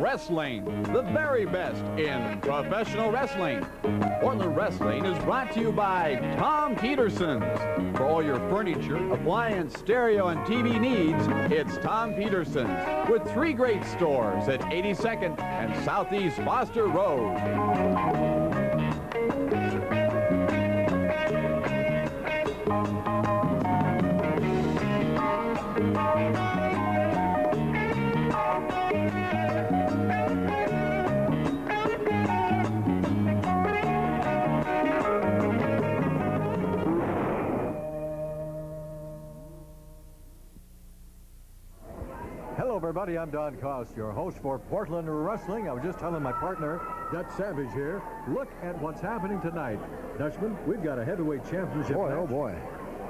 Wrestling, the very best in professional wrestling. Portland Wrestling is brought to you by Tom Peterson's. For all your furniture, appliance, stereo, and TV needs, it's Tom Peterson's, with 3 great stores at 82nd and Southeast Foster Road. Hello, everybody. I'm Don Cost, your host for Portland Wrestling. I was just telling my partner, Dutch Savage here, look at what's happening tonight. Dutchman, we've got a heavyweight championship match. Oh, boy.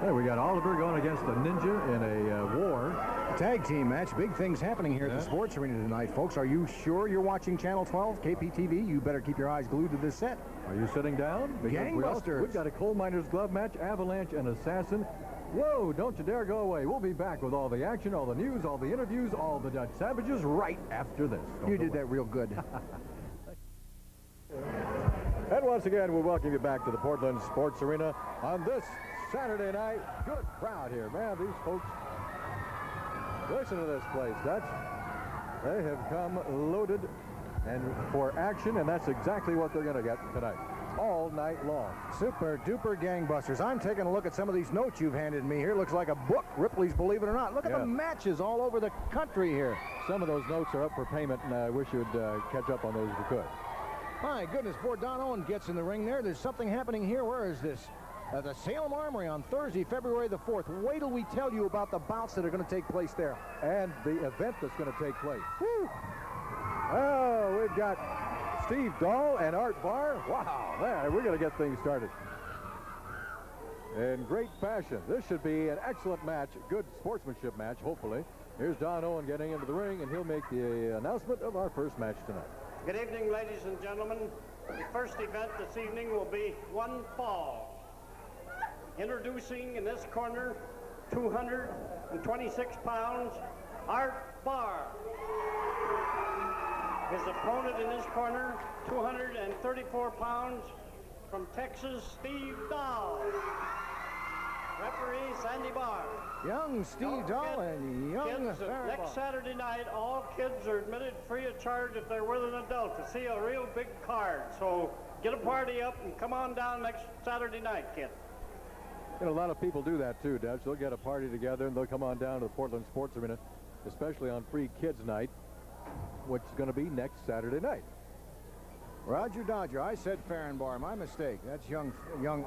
Hey, we got Oliver going against the Ninja in a war. Tag team match. Big things happening here at the Sports Arena tonight, folks. Are you sure you're watching Channel 12, KPTV? You better keep your eyes glued to this set. Are you sitting down? Gangbusters. We've got a coal miner's glove match, Avalanche and Assassin. Whoa, don't you dare go away. We'll be back with all the action, all the news, all the interviews, all the Dutch Savages right after this. You did that real good. And once again, we'll welcome you back to the Portland Sports Arena on this Saturday night. Good crowd here, man. These folks, listen to this place, Dutch. They have come loaded and for action, and that's exactly what they're going to get tonight. All night long. Super duper gangbusters. I'm taking a look at some of these notes you've handed me here. Looks like a book, Ripley's Believe It or Not. Look at the matches all over the country here. Some of those notes are up for payment, and I wish you'd catch up on those if you could. My goodness, before Don Owen gets in the ring there's something happening here. Where is this? The Salem Armory on Thursday, February the 4th. Wait till we tell you about the bouts that are going to take place there. And the event that's going to take place. Woo. Oh, we've got Steve Dahl and Art Barr. Wow, man, we're going to get things started in great fashion. This should be an excellent match, good sportsmanship match, hopefully. Here's Don Owen getting into the ring, and he'll make the announcement of our first match tonight. Good evening, ladies and gentlemen. The first event this evening will be one fall. Introducing in this corner, 226 pounds, Art Barr. His opponent in this corner, 234 pounds, from Texas, Steve Dahl. Referee, Sandy Barr. Young Steve Dahl and young kids, next Saturday night, all kids are admitted free of charge if they're with an adult to see a real big card. So get a party up and come on down next Saturday night, kid. You know, a lot of people do that too, Dutch. They'll get a party together and they'll come on down to the Portland Sports Arena, especially on Free Kids Night, which is going to be next Saturday night. Roger Dodger. I said Farron Barr. My mistake. That's young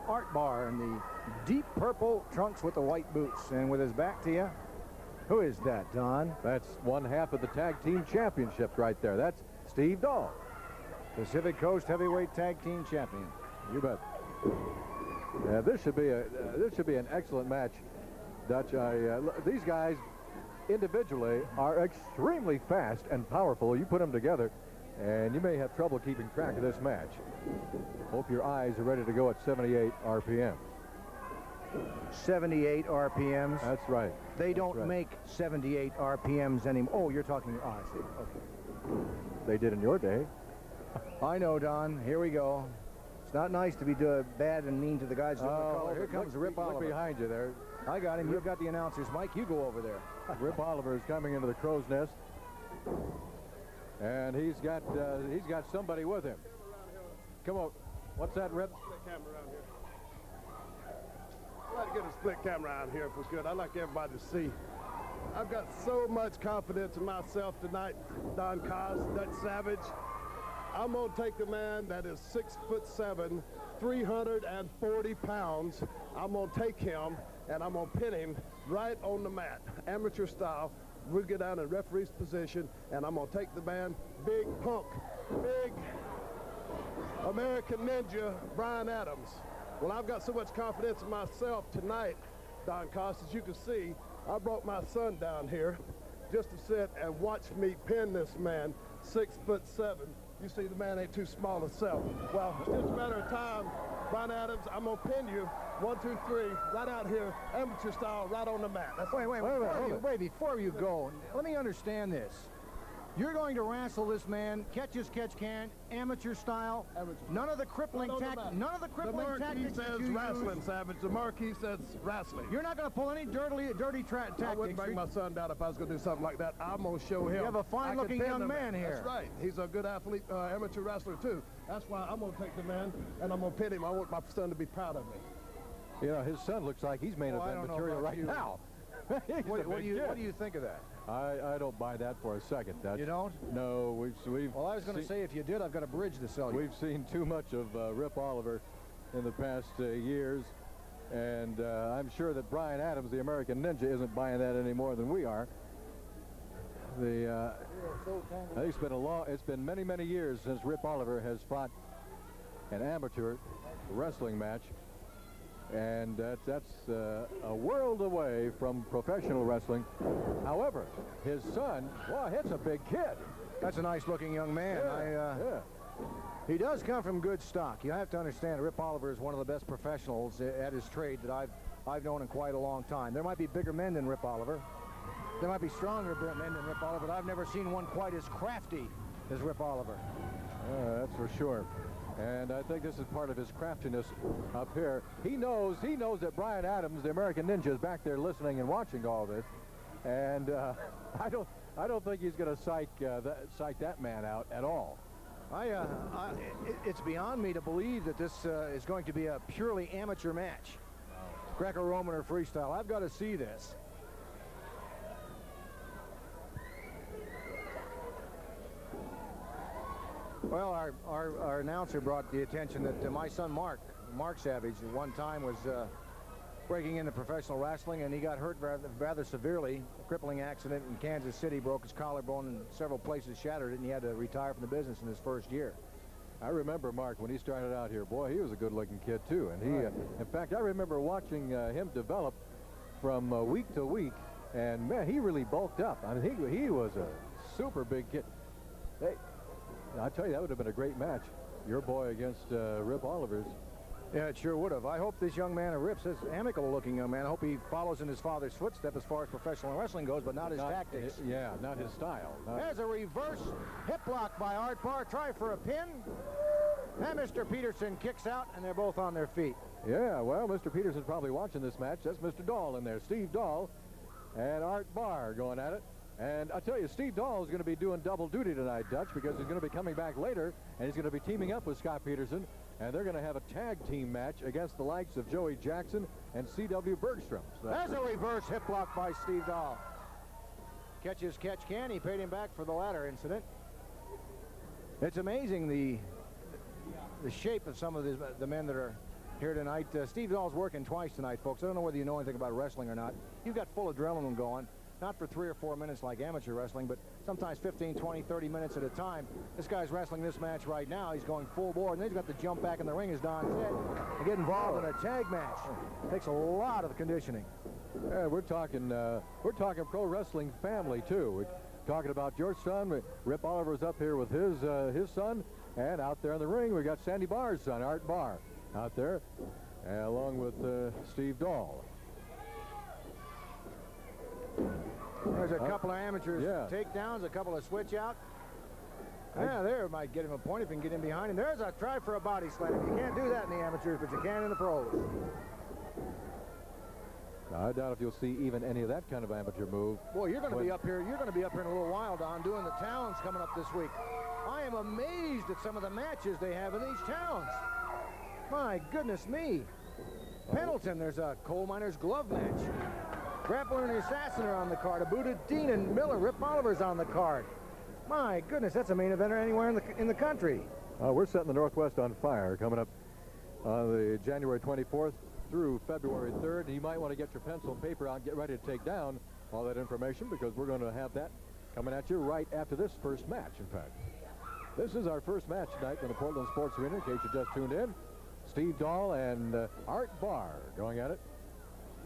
Art Barr in the deep purple trunks with the white boots. And with his back to you, who is that, Don? That's one half of the tag team championship right there. That's Steve Dahl, Pacific Coast Heavyweight Tag Team Champion. You bet. Yeah, this should be an excellent match, Dutch. These guys individually are extremely fast and powerful. You put them together, and you may have trouble keeping track of this match. Hope your eyes are ready to go at 78 RPM. 78 RPMs? That's right. They don't make 78 RPMs anymore. Oh, you're talking... Oh, I see. Okay. They did in your day. I know, Don. Here we go. It's not nice to be bad and mean to the guys. Here comes Rip Oliver. Look behind you there. I got him. You've got the announcers. Mike, you go over there. Rip Oliver is coming into the crow's nest. And he's got somebody with him. Come on. What's that, Rip? Split camera around here. I'd like to get a split camera around here if we could. I'd like everybody to see. I've got so much confidence in myself tonight, Don Cost, Dutch Savage. I'm going to take the man that is 6'7", 340 pounds. I'm going to take him, and I'm going to pin him right on the mat, amateur style. We'll get down in referee's position, and I'm going to take the man, Big Punk, Big American Ninja, Brian Adams. Well, I've got so much confidence in myself tonight, Don Cost, as you can see, I brought my son down here just to sit and watch me pin this man, 6'7". You see, the man ain't too small himself. Well, it's just a matter of time. Brian Adams, I'm going to pin you. 1, 2, 3, right out here, amateur style, right on the mat. Wait, before you go, let me understand this. You're going to wrestle this man, catch as catch can, amateur style. Amateur. None of the crippling tactics. None of the crippling tactics. The marquee says wrestling, Savage. The marquee says wrestling. You're not going to pull any dirty tactics. I wouldn't bring my son down if I was going to do something like that. I'm going to show him. You have a fine-looking young man here. That's right. He's a good athlete, amateur wrestler, too. That's why I'm going to take the man, and I'm going to pit him. I want my son to be proud of me. You know, his son looks like he's main event material right now. What do you think of that? I don't buy that for a second. You don't? No, we've. Well, I was going to say, if you did, I've got a bridge to sell you. We've seen too much of Rip Oliver in the past years, and I'm sure that Brian Adams, the American Ninja, isn't buying that any more than we are. I think it's been many years since Rip Oliver has fought an amateur wrestling match. And that's a world away from professional wrestling. However, his son, wow, that's a big kid. That's a nice-looking young man. Yeah. He does come from good stock. You have to understand, Rip Oliver is one of the best professionals at his trade that I've known in quite a long time. There might be bigger men than Rip Oliver. There might be stronger men than Rip Oliver, but I've never seen one quite as crafty as Rip Oliver. That's for sure. And I think this is part of his craftiness up here. He knows that Brian Adams, the American Ninja, is back there listening and watching all this. And I don't think he's going to psych that man out at all. It's beyond me to believe that this is going to be a purely amateur match. Greco-Roman or freestyle. I've got to see this. Well, our announcer brought the attention that my son Mark Savage at one time was breaking into professional wrestling, and he got hurt rather severely. A crippling accident in Kansas City, broke his collarbone, and several places shattered it, and he had to retire from the business in his first year. I remember Mark when he started out here. Boy, he was a good-looking kid too, and he, in fact, I remember watching him develop from week to week, and man, he really bulked up. I mean, he was a super big kid. Hey, I tell you, that would have been a great match. Your boy against Rip Oliver's. Yeah, it sure would have. I hope this young man, Rip's this amicable-looking young man, I hope he follows in his father's footsteps as far as professional wrestling goes, but not his tactics. Yeah, not his style. There's a reverse hip block by Art Barr. Try for a pin. And Mr. Peterson kicks out, and they're both on their feet. Yeah, well, Mr. Peterson's probably watching this match. That's Mr. Dahl in there. Steve Dahl and Art Barr going at it. And I tell you, Steve Dahl is going to be doing double duty tonight, Dutch, because he's going to be coming back later, and he's going to be teaming up with Scott Peterson, and they're going to have a tag team match against the likes of Joey Jackson and C.W. Bergstrom. So there's a reverse hip block by Steve Dahl. Catch as catch can. He paid him back for the latter incident. It's amazing the shape of some of the men that are here tonight. Steve Dahl's working twice tonight, folks. I don't know whether you know anything about wrestling or not. You've got full adrenaline going. Not for 3 or 4 minutes like amateur wrestling, but sometimes 15, 20, 30 minutes at a time. This guy's wrestling this match right now. He's going full bore, and then he's got to jump back in the ring, as Don said, and get involved in a tag match. Takes a lot of conditioning. Yeah, we're talking pro wrestling family too. We're talking about your son. Rip Oliver's up here with his son, and out there in the ring we got Sandy Barr's son, Art Barr, out there, along with Steve Dahl. There's a couple of amateurs takedowns, a couple of switch out. Yeah, there might get him a point if he can get in behind him. There's a try for a body slam. You can't do that in the amateurs, but you can in the pros. I doubt if you'll see even any of that kind of amateur move. Boy, you're going to be up here. You're going to be up here in a little while, Don, doing the towns coming up this week. I am amazed at some of the matches they have in these towns. My goodness me. Pendleton, there's a coal miner's glove match. Grappler and Assassin are on the card. Abuda, Dean, and Miller. Rip Oliver's on the card. My goodness, that's a main eventer anywhere in the country. We're setting the Northwest on fire coming up on the January 24th through February 3rd. You might want to get your pencil and paper out and get ready to take down all that information, because we're going to have that coming at you right after this first match, in fact. This is our first match tonight in the Portland Sports Arena, in case you just tuned in. Steve Dahl and Art Barr going at it.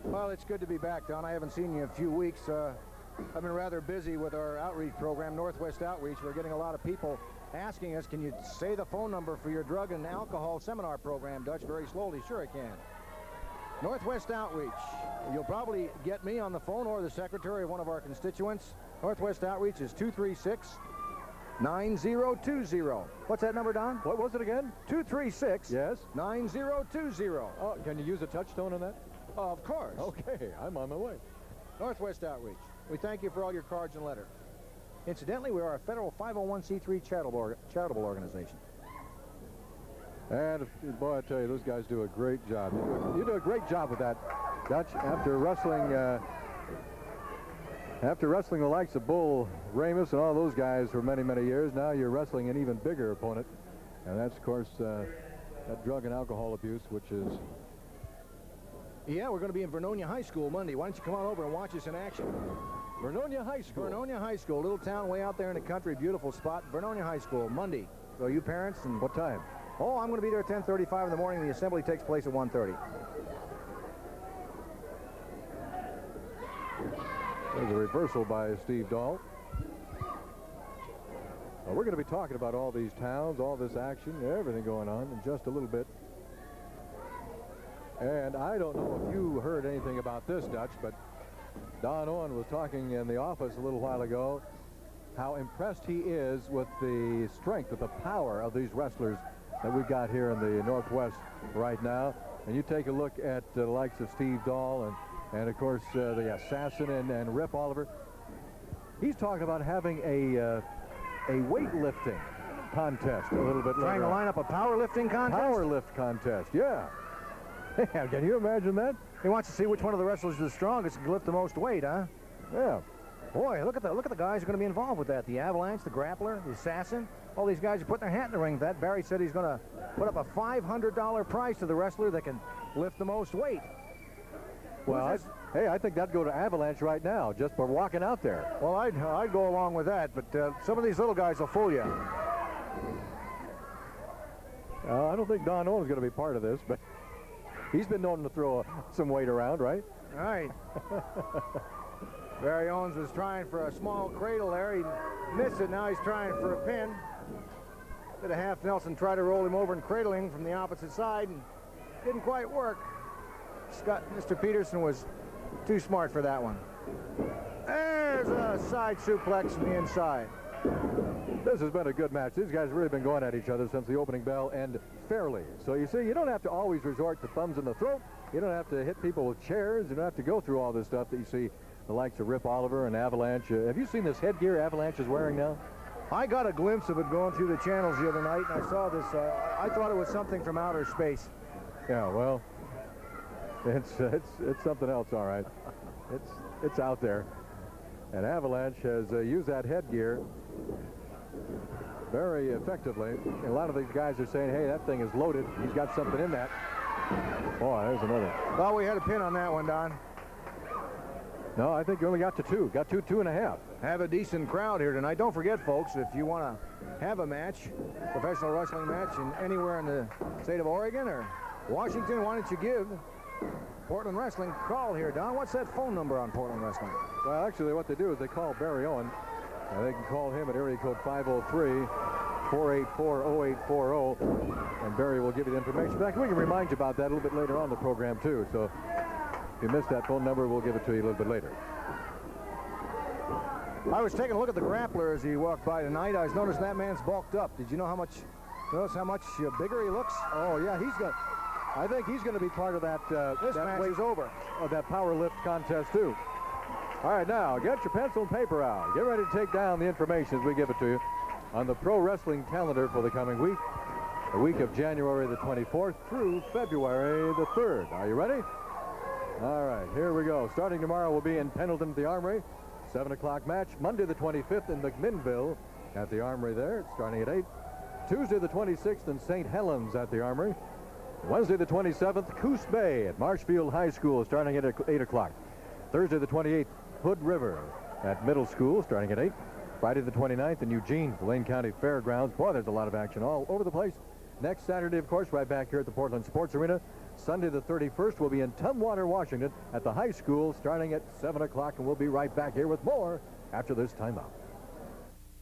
Well, it's good to be back, Don. I haven't seen you in a few weeks. I've been rather busy with our outreach program, Northwest Outreach. We're getting a lot of people asking us, can you say the phone number for your drug and alcohol seminar program, Dutch, very slowly? Sure I can. Northwest Outreach. You'll probably get me on the phone or the secretary of one of our constituents. Northwest Outreach is 236-9020. What's that number, Don? What was it again? 236. Yes. 9020. Oh, can you use a touchstone on that? Of course. Okay, I'm on my way. Northwest Outreach. We thank you for all your cards and letters. Incidentally, we are a federal 501c3 charitable organization. And, boy, I tell you, those guys do a great job. You do a great job with that, Dutch. After wrestling the likes of Bull Ramus and all those guys for many, many years, now you're wrestling an even bigger opponent. And that's, of course, that drug and alcohol abuse, which is... Yeah, we're going to be in Vernonia High School Monday. Why don't you come on over and watch us in action? Vernonia High School. Vernonia High School, little town way out there in the country, beautiful spot. Vernonia High School, Monday. So you parents and... What time? Oh, I'm going to be there at 10:35 in the morning. The assembly takes place at 1:30. There's a reversal by Steve Dahl. Well, we're going to be talking about all these towns, all this action, everything going on in just a little bit. And I don't know if you heard anything about this, Dutch, but Don Owen was talking in the office a little while ago how impressed he is with the strength, of the power of these wrestlers that we've got here in the Northwest right now. And you take a look at the likes of Steve Dahl and of course, the Assassin and Rip Oliver. He's talking about having a weightlifting contest a little bit later. Trying to line up a powerlifting contest? Power lift contest, yeah. Yeah, can you imagine that? He wants to see which one of the wrestlers is the strongest and can lift the most weight, huh? Yeah. Boy, look at the guys who are going to be involved with that. The Avalanche, the Grappler, the Assassin. All these guys are putting their hat in the ring with that. Barry said he's going to put up a $500 prize to the wrestler that can lift the most weight. Well, I think that'd go to Avalanche right now, just for walking out there. Well, I'd go along with that, but some of these little guys will fool you. I don't think Don Owen's going to be part of this, but he's been known to throw some weight around, right? All right. Barry Owens was trying for a small cradle there. He missed it. Now he's trying for a pin. Did a half Nelson, try to roll him over and cradle him from the opposite side, and didn't quite work. Mr. Peterson was too smart for that one. There's a side suplex from the inside. This has been a good match. These guys have really been going at each other since the opening bell, and fairly. So you see, you don't have to always resort to thumbs in the throat. You don't have to hit people with chairs. You don't have to go through all this stuff that you see the likes of Rip Oliver and Avalanche. Have you seen this headgear Avalanche is wearing now? I got a glimpse of it going through the channels the other night, and I saw this. I thought it was something from outer space. Yeah, well, it's something else, all right. It's out there. And Avalanche has used that headgear very effectively. And a lot of these guys are saying, hey, that thing is loaded. He's got something in that. Boy, there's another. Thought we had a pin on that one, Don. No, I think you only got to two. Got two and a half. Have a decent crowd here tonight. Don't forget, folks, if you want to have a match, professional wrestling match, anywhere in the state of Oregon or Washington, why don't you give Portland Wrestling a call here, Don? What's that phone number on Portland Wrestling? Well, actually, what they do is they call Barry Owen. They can call him at area code 503-484-0840, and Barry will give you the information. In fact, we can remind you about that a little bit later on in the program, too. So if you missed that phone number, we'll give it to you a little bit later. I was taking a look at the Grappler as he walked by tonight. I was noticing that man's bulked up. Did you know how much? Notice how much bigger he looks? Oh yeah, I think he's going to be part of that. This match is over. Of that power lift contest too. All right, now get your pencil and paper out. Get ready to take down the information as we give it to you on the pro wrestling calendar for the coming week, the week of January the 24th through February the 3rd. Are you ready? All right, here we go. Starting tomorrow, we'll be in Pendleton at the Armory. 7 o'clock match. Monday the 25th in McMinnville at the Armory there. It's starting at 8. Tuesday the 26th in St. Helens at the Armory. Wednesday the 27th, Coos Bay at Marshfield High School starting at 8 o'clock. Thursday the 28th, Hood River at Middle School starting at 8. Friday the 29th in Eugene, the Lane County Fairgrounds. Boy, there's a lot of action all over the place. Next Saturday, of course, right back here at the Portland Sports Arena. Sunday the 31st, we'll be in Tumwater, Washington at the high school starting at 7 o'clock, and we'll be right back here with more after this timeout.